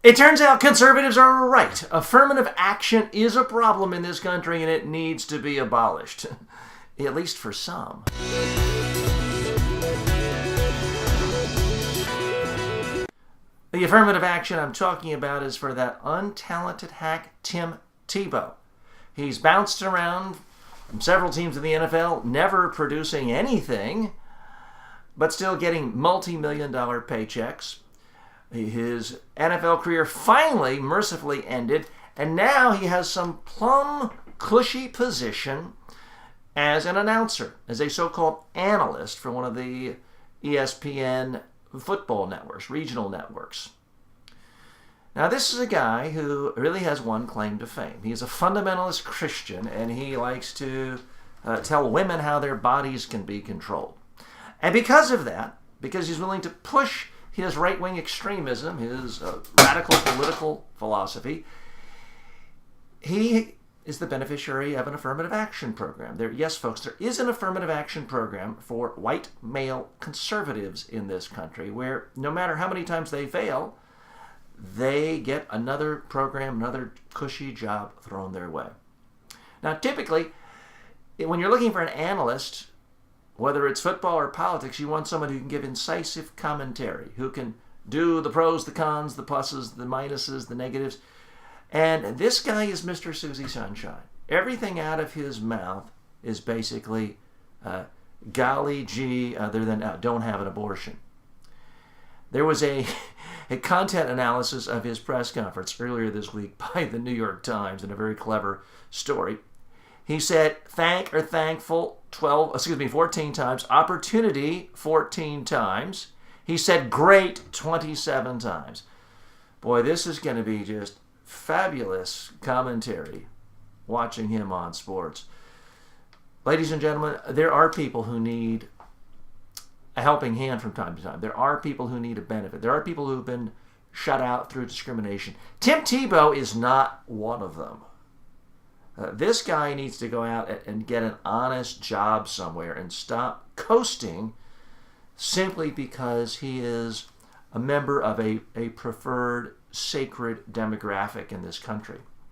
It turns out conservatives are right. Affirmative action is a problem in this country and it needs to be abolished. At least for some. The affirmative action I'm talking about is for that untalented hack Tim Tebow. He's bounced around from several teams in the NFL, never producing anything, but still getting multi-million-dollar paychecks. His NFL career finally, mercifully ended, and now he has some plumb cushy position as an announcer, as a so-called analyst for one of the ESPN football networks, regional networks. Now, this is a guy who really has one claim to fame. He's a fundamentalist Christian, and he likes to tell women how their bodies can be controlled. And because of that, because he's willing to push his right-wing extremism, his radical political philosophy, he is the beneficiary of an affirmative action program. Yes, folks, there is an affirmative action program for white male conservatives in this country where no matter how many times they fail, they get another program, another cushy job thrown their way. Now, typically, when you're looking for an analyst, whether it's football or politics, you want someone who can give incisive commentary, who can do the pros, the cons, the pluses, the minuses, the negatives. And this guy is Mr. Susie Sunshine. Everything out of his mouth is basically, golly gee, other than don't have an abortion. There was a content analysis of his press conference earlier this week by the New York Times in a very clever story. He said, thankful 14 times, opportunity 14 times. He said great 27 times. Boy, this is going to be just fabulous commentary watching him on sports. Ladies and gentlemen, there are people who need a helping hand from time to time. There are people who need a benefit. There are people who have been shut out through discrimination. Tim Tebow is not one of them. This guy needs to go out and get an honest job somewhere and stop coasting simply because he is a member of a preferred sacred demographic in this country.